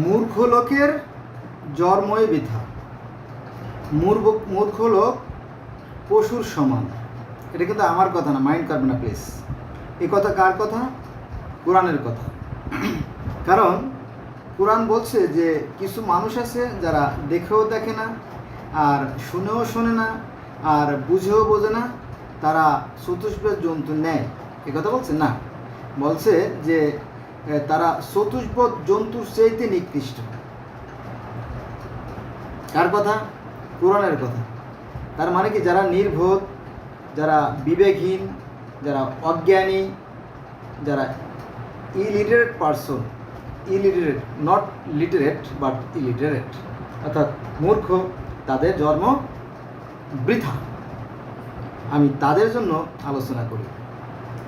মূর্খ লোকের জন্মই বৃথা, মূর্খ লোক পশুর সমান। এটা কিন্তু আমার কথা না, মাইন্ড করবে না প্লিজ। এই কথা কার কথা? কোরআনের কথা। কারণ কোরআন বলছে যে কিছু মানুষ আছে যারা দেখেও দেখে না, আর শুনেও শোনে না, আর বুঝেও বোঝে না, তারা চতুষ্পদ জন্তু নেয়। এ কথা বলছে না, বলছে যে তারা চতুষ্পদ জন্তুর চাইতে নিকৃষ্ট। কার কথা? কোরআনের কথা। তার মানে কি, যারা নির্বোধ, যারা বিবেকহীন, যারা অজ্ঞানী, যারা illiterate person, illiterate, not literate but illiterate, অর্থাৎ মূর্খ, তাদের জন্ম বৃথা। আমি তাদের জন্য আলোচনা করি,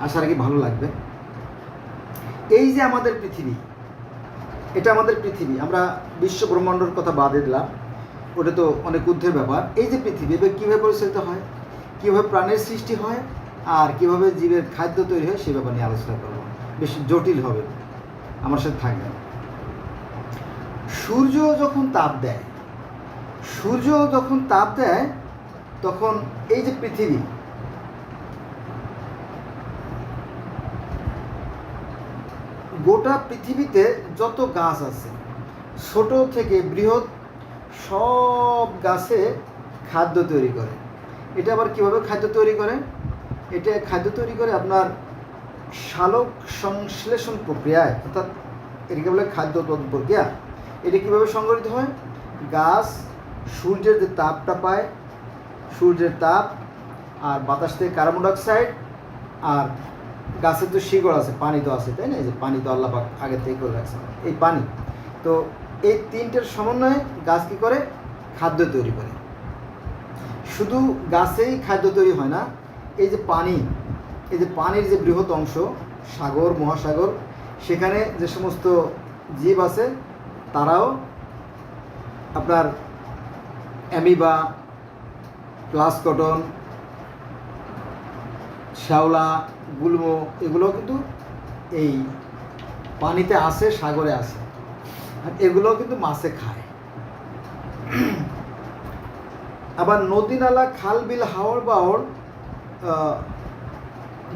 আশা রাখি ভালো লাগবে। এই যে আমাদের পৃথিবী, এটা আমাদের পৃথিবী, আমরা বিশ্ব ব্রহ্মাণ্ডের কথা বাদে দিলাম, ওটা তো অনেক ঊর্ধ্বের ব্যাপার। এই যে পৃথিবী, এবার কীভাবে পরিচালিত হয়, কীভাবে প্রাণের সৃষ্টি হয়, আর কীভাবে জীবের খাদ্য তৈরি হয়, সে ব্যাপার নিয়ে আলোচনা করবো। বেশ জটিল হবে, আমার সাথে থাকবেন। সূর্য যখন তাপ দেয়, তখন এই যে পৃথিবী, গোটা পৃথিবীতে যত গাছ আছে, ছোট থেকে বৃহৎ, সব গাছে খাদ্য তৈরি করে। এটা আবার কীভাবে খাদ্য তৈরি করে? এটা খাদ্য তৈরি করে আপনার সালোক সংশ্লেষণ প্রক্রিয়ায়, অর্থাৎ এটাকে বলে খাদ্য উৎপাদন প্রক্রিয়া। এটা কীভাবে সংগঠিত হয়? গাছ সূর্যের যে তাপটা পায়, সূর্যের তাপ আর বাতাস থেকে কার্বন ডাইঅক্সাইড, আর গাছের তো শিকড় আছে, পানি তো আছে, তাই না? এই যে পানি তো আল্লাহ পাক আগে থেকে করে রাখছে, এই পানি। তো এই তিনটের সমন্বয়ে গাছ কী করে? খাদ্য তৈরি করে। শুধু গাছেই খাদ্য তৈরি হয় না, এই যে পানি, এই যে পানির যে বৃহৎ অংশ, সাগর, মহাসাগর, সেখানে যে সমস্ত জীব আছে, তারাও আপনার অ্যামিবা, প্লাসকটন, শ্যাওলা, গুল্ম, এগুলো কিন্তু এই পানিতে আসে, সাগরে আসে, আর এগুলো কিন্তু মাছে খায়। আবার নদী, নালা, খাল, বিল, হাওর বাওর,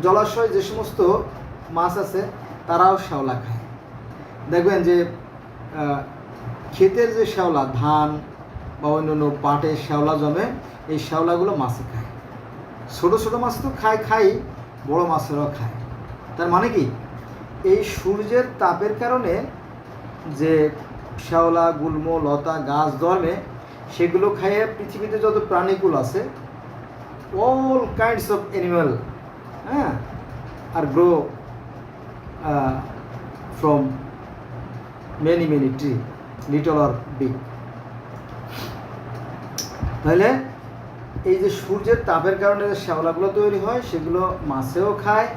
জলাশয় যে সমস্ত মাছ আছে, তারাও শ্যাওলা খায়। দেখবেন যে ক্ষেতের যে শ্যাওলা, ধান বা অন্যান্য পাটের শ্যাওলা জমে, এই শ্যাওলাগুলো মাছে খায়। ছোটো ছোটো মাছ তো খায়, বড় মাছেরাও খায়। তার মানে কি, এই সূর্যের তাপের কারণে যে শ্যাওলা, গুল্ম, লতা, গাছ জন্মে, সেগুলো খাইয়ে পৃথিবীতে যত প্রাণীকুল আছে, অল কাইন্ডস অফ অ্যানিম্যাল, হ্যাঁ, are grow from many tree, little or big. তাহলে এই যে সূর্যের তাপের কারণে যে শ্যাওলাগুলো তৈরি হয়, সেগুলো মাছেও খায়।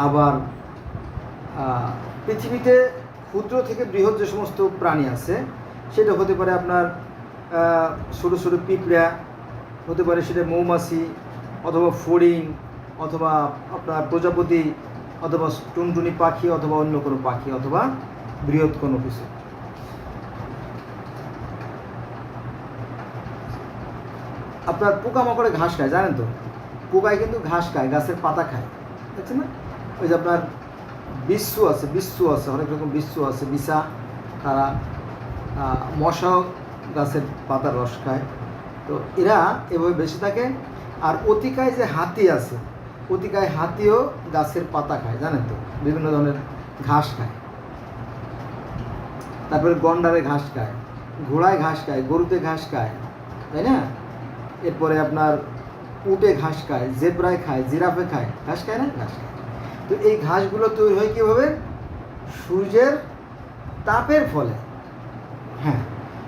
আবার পৃথিবীতে ক্ষুদ্র থেকে বৃহৎ যে সমস্ত প্রাণী আছে, সেটা হতে পারে আপনার ছোটো ছোটো পিঁপড়া, হতে পারে সেটা মৌমাছি, অথবা ফড়িং, অথবা আপনার প্রজাপতি, অথবা টুনটুনি পাখি, অথবা অন্য কোনো পাখি, অথবা বৃহৎ কোনো কিছু। আপনার পোকামাকড়ে ঘাস খায়, জানেন তো? পোকায় কিন্তু ঘাস খায়, গাছের পাতা খায়, দেখছেন না? ওই যে আপনার বিচ্ছু আছে, অনেক রকম বিচ্ছু আছে, বিছা, তারা, মশাও গাছের পাতার রস খায়। তো এরা এভাবে বেঁচে থাকে। আর অতিকায় যে হাতি আছে, অতিকায় হাতিও গাছের পাতা খায়, জানেন তো? বিভিন্ন ধরনের ঘাস খায়। তারপরে গন্ডারে ঘাস খায়, ঘোড়ায় ঘাস খায়, গরুতে ঘাস খায়, তাই না? এরপরে আপনার উটে ঘাস খায়, জেব্রায় খায়, জিরাফে খায়, ঘাস খায় না? ঘাস খায়। তো এই ঘাসগুলো তৈরি হয় কীভাবে? সূর্যের তাপের ফলে। হ্যাঁ,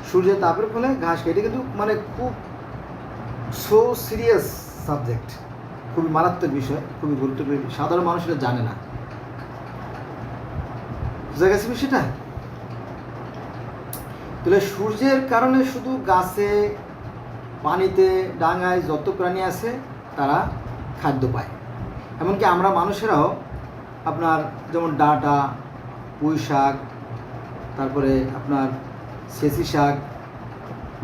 সূর্যের তাপের ফলে ঘাস খায়। এটা কিন্তু মানে খুব সিরিয়াস সাবজেক্ট, খুবই মারাত্মক বিষয়, খুবই গুরুত্বপূর্ণ। সাধারণ মানুষ এটা জানে না। বুঝা গেছে বিষয়টা? তাহলে সূর্যের কারণে শুধু গাছে, পানিতে, ডাঙায় যত প্রাণী আছে, তারা খাদ্য পায়। এমনকি আমরা মানুষেরাও আপনার যেমন ডাঁটা, পুঁই শাক, তারপরে আপনার সেচি শাক,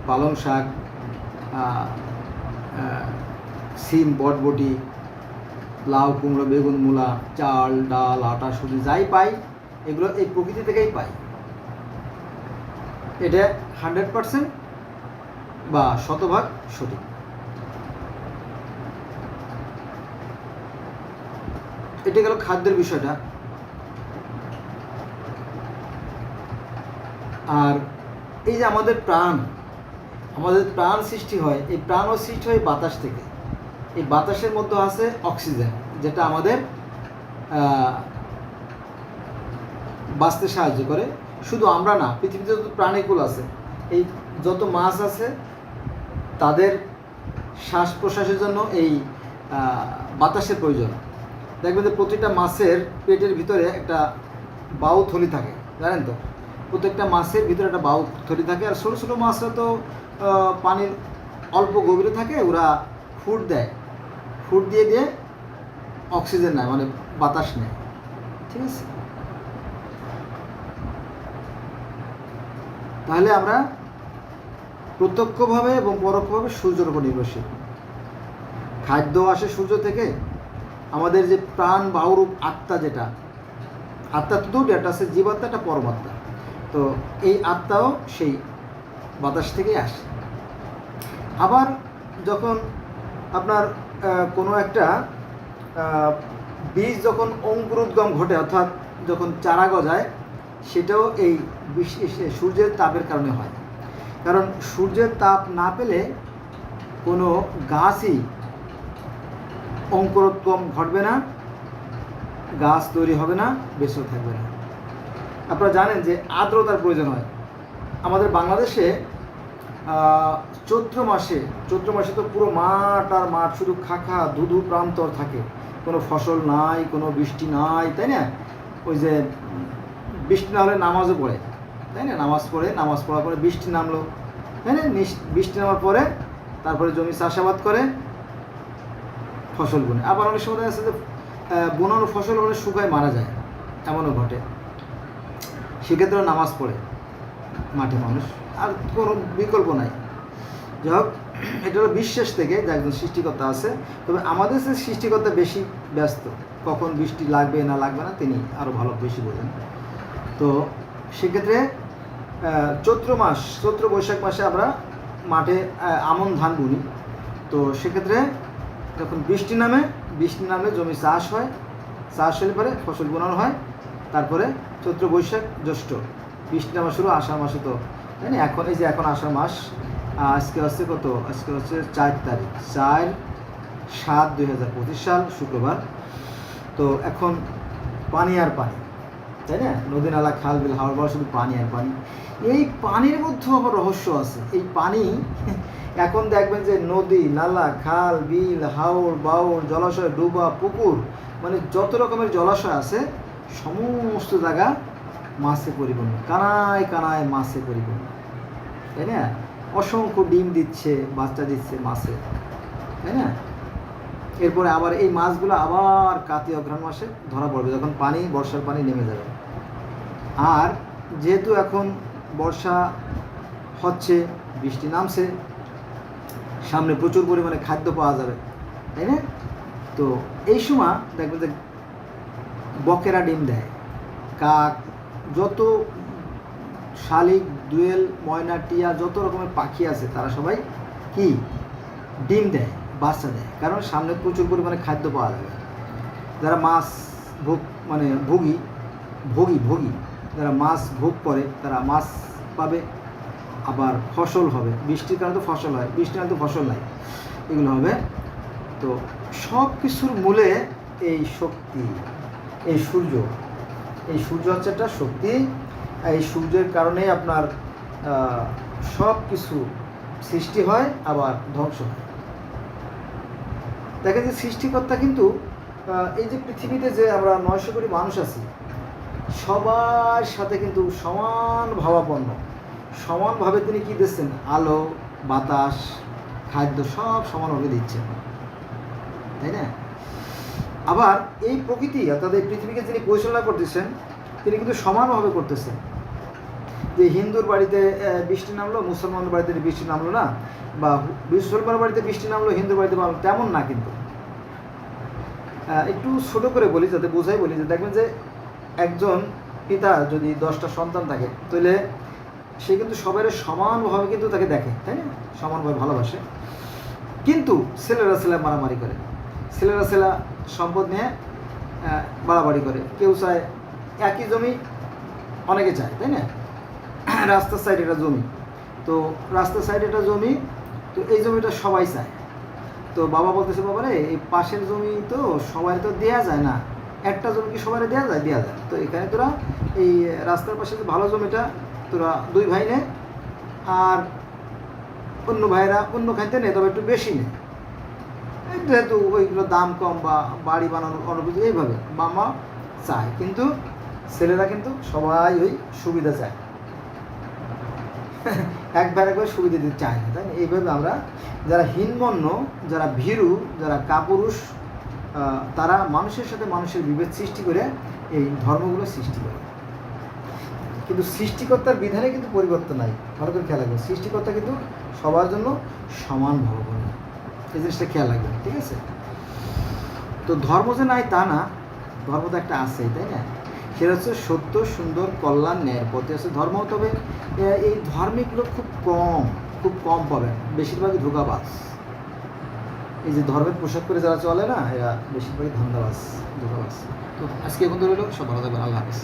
পালং শাক, সিম, বটবটি, লাউ, কুমড়ো, বেগুন, মূলা, চাল, ডাল, আটা, সুজি যাই পাই এগুলো এই প্রকৃতি থেকেই পাই। এটা 100% বা শতভাগ সঠিক। এটা গেল খাদ্যের বিষয়টা। আর এই যে আমাদের প্রাণ সৃষ্টি হয়, এই প্রাণও সৃষ্টি হয় বাতাস থেকে। এই বাতাসের মধ্যে আছে অক্সিজেন, যেটা আমাদের বাঁচতে সাহায্য করে। শুধু আমরা না, পৃথিবীতে যত প্রাণীকুল আছে, এই যত মাছ আছে তাদের শ্বাস প্রশ্বাসের জন্য এই বাতাসের প্রয়োজন। দেখবেন যে প্রতিটা মাছের পেটের ভিতরে একটা বায়ু থলি থাকে, জানেন তো? প্রত্যেকটা মাছের ভিতরে একটা বায়ু থলি থাকে। আর ছোটো ছোটো মাছরা তো পানির অল্প গভীরে থাকে, ওরা ফুট দেয়, ফুট দিয়ে দিয়ে অক্সিজেন নেয়, মানে বাতাস নেয়। ঠিক আছে? তাহলে আমরা প্রত্যক্ষভাবে এবং পরোক্ষভাবে সূর্যের উপর নির্ভরশীল। খাদ্য আসে সূর্য থেকে। আমাদের যে প্রাণ বাহুরূপ আত্মা, যেটা আত্মা তো দুটো, একটা আছে জীবাত্মা, একটা পরমাত্মা। তো এই আত্মাও সেই বাতাস থেকেই আসে। আবার যখন আপনার কোনো একটা বীজ যখন অঙ্কুরোদ্গম ঘটে, অর্থাৎ যখন চারা গজায়, সেটাও এই সূর্যের তাপের কারণে হয়। কারণ সূর্যের তাপ না পেলে কোনো গাছই অঙ্কুরোদ্গম ঘটবে না, গাছ তৈরি হবে না, বেঁচে থাকবে না। আপনারা জানেন যে আর্দ্রতার প্রয়োজন হয়। আমাদের বাংলাদেশে চৈত্র মাসে তো পুরো মাঠ আর মাঠ, শুধু খাখা ধুধু প্রান্তর থাকে, কোনো ফসল নাই, কোনো বৃষ্টি নাই, তাই না? ওই যে বৃষ্টি না হলে নামাজও পড়ে, তাই না? নামাজ পড়ার পরে বৃষ্টি নামলো, তাই না? বৃষ্টি নামার পরে তারপরে জমি চাষাবাদ করে, ফসল বুনে। আবার অনেক সময় আছে যে বোনানো ফসল মানে শুকায় মারা যায়, এমনও ঘটে। সেক্ষেত্রে নামাজ পড়ে মাঠে মানুষ, আর কোনো বিকল্প নাই। যাই হোক, এটা হলো বিশ্বাস থেকে যে একজন সৃষ্টিকর্তা আছে। তবে আমাদের যে সৃষ্টিকর্তা বেশি ব্যস্ত, কখন বৃষ্টি লাগবে না লাগবে না তিনি আরও ভালো বেশি বোঝেন। তো সেক্ষেত্রে চৈত্র বৈশাখ মাসে আমরা মাঠে আমন ধান বুনি। তো সেক্ষেত্রে যখন বৃষ্টি নামে জমি চাষ হয়, চাষ হলে পরে ফসল বোনানো হয়। তারপরে চৈত্র বৈশাখ জ্যৈষ্ঠ বৃষ্টি নামা শুরু, আষাঢ় মাসে তো, তাই না? এখন আষাঢ় মাস, আজকে হচ্ছে কত? আজকে হচ্ছে 4 তারিখ, 4/7/2025 সাল, শুক্রবার। তো এখন পানি আর পানি, তাই না? নদী নালা, খাল বিল, হাওড় বাওড়, শুধু পানি আর পানি। এই পানির মধ্যেও আবার রহস্য আছে। এই পানি এখন দেখবেন যে নদী নালা, খাল বিল, হাওড় বাওড়, জলাশয়, ডুবা, পুকুর, মানে যত রকমের জলাশয় আছে সমস্ত জায়গা মাছে পরিপূর্ণ, কানায় কানায় মাছে পরিপূর্ণ, তাই না? অসংখ্য ডিম দিচ্ছে, বাচ্চা দিচ্ছে মাছে, তাই না? এরপরে আবার এই মাছগুলো আবার কার্তিক অঘ্রাণ মাসে ধরা পড়বে, যখন বর্ষার পানি নেমে যাবে। আর যেহেতু এখন বর্ষা হচ্ছে, বৃষ্টি নামছে, সামনে প্রচুর পরিমাণে খাদ্য পাওয়া যাবে, তাই না? তো এই সময় দেখবেন যে বকেরা ডিম দেয়, কাক, যত শালিক, দোয়েল, ময়না, টিয়া, যত রকমের পাখি আছে তারা সবাই কি ডিম দেয়, বাচ্চা দেয়। কারণ সামনে প্রচুর পরিমাণে খাদ্য পাওয়া যাবে। যারা মাছ ভোগী যারা মাছ ভোগ করে তারা মাছ পাবে, আবার ফসল হবে। বৃষ্টির কারণে তো ফসল হয়, বৃষ্টির কারণে তো ফসল নাই, এগুলো হবে। তো সব কিছুর মূলে এই শক্তি, এই সূর্য হচ্ছে একটা শক্তি। এই সূর্যের কারণেই আপনার সব কিছু সৃষ্টি হয়, আবার ধ্বংস হয়। দেখেন যে সৃষ্টিকর্তা কিন্তু এই যে পৃথিবীতে যে আমরা 900 কোটি মানুষ আছি, সবার সাথে কিন্তু সমান ভাবাপন্ন, সমানভাবে তিনি কি দিচ্ছেন? আলো, বাতাস, খাদ্য সব সমানভাবে দিচ্ছেন, তাই না? আবার এই প্রকৃতি অর্থাৎ এই পৃথিবীকে যিনি পরিচালনা করতেছেন তিনি কিন্তু সমানভাবে করতেছেন। যে হিন্দুর বাড়িতে বৃষ্টি নামলো, মুসলমানের বাড়িতে বৃষ্টি নামলো না, বা মুসলমানের বাড়িতে বৃষ্টি নামলো, হিন্দুর বাড়িতে নামলো, তেমন না কিন্তু। একটু ছোটো করে বলি, যাতে বোঝাই বলি, যে দেখবেন যে একজন পিতা যদি 10টা সন্তান থাকে, তাহলে সে কিন্তু সবাই সমানভাবে কিন্তু তাকে দেখে, তাই না, সমানভাবে ভালোবাসে। কিন্তু ছেলেরা মারামারি করে, ছেলেরা সম্পদ নিয়ে বাড়াবাড়ি করে। কেউ চায় একই জমি, অনেকে চায়, তাই না। রাস্তার সাইডে একটা জমি, তো রাস্তার সাইডে একটা জমি, তো এই জমিটা সবাই চায়। তো বাবা বলতেছে, বাবা রে, এই পাশের জমি তো সবাই তো দেওয়া যায় না, একটা জমি কি সবাই দেওয়া যায়? দেওয়া যায়। তো এখানে তোরা এই রাস্তার পাশে যে ভালো জমিটা তোরা 2 ভাই নে, আর অন্য ভাইরা অন্য খাইতে নেই, তবে একটু বেশি নেই, যেহেতু ওইগুলো দাম কম বা বাড়ি বানানোর অনুভূতি, এইভাবে মামা চায়। কিন্তু ছেলেরা কিন্তু সবাই ওই সুবিধা চায়, এক ভাইরা করে সুবিধা দিতে চায় না, তাই না। এইভাবে আমরা যারা হীনমন্য, যারা ভীরু, যারা কাপুরুষ, তারা মানুষের সাথে মানুষের বিভেদ সৃষ্টি করে এই ধর্মগুলো সৃষ্টি করে। কিন্তু সৃষ্টিকর্তার বিধানে কিন্তু পরিবর্তন নাই, ভালো করে খেয়াল রাখবেন। সৃষ্টিকর্তা কিন্তু সবার জন্য সমান ভাবনা, এই জিনিসটা খেয়াল রাখবেন, ঠিক আছে। তো ধর্ম যে নাই তা না, ধর্ম তো একটা আছেই, তাই না। সেটা হচ্ছে সত্য, সুন্দর, কল্যাণ, ন্যায়ের পথে আছে ধর্ম। তবে এই ধর্মিকগুলো খুব কম পাবেন, বেশিরভাগই ধোঁকাবাজ। এই যে ধর্মের পোশাক করে যারা চলে না, এরা বেশিরভাগই ধান্দাবাজ, ধোঁকাবাজ। তো আজকে এখন রইল, সব ভালো থাকবেন, আল্লাহ হাফেজ।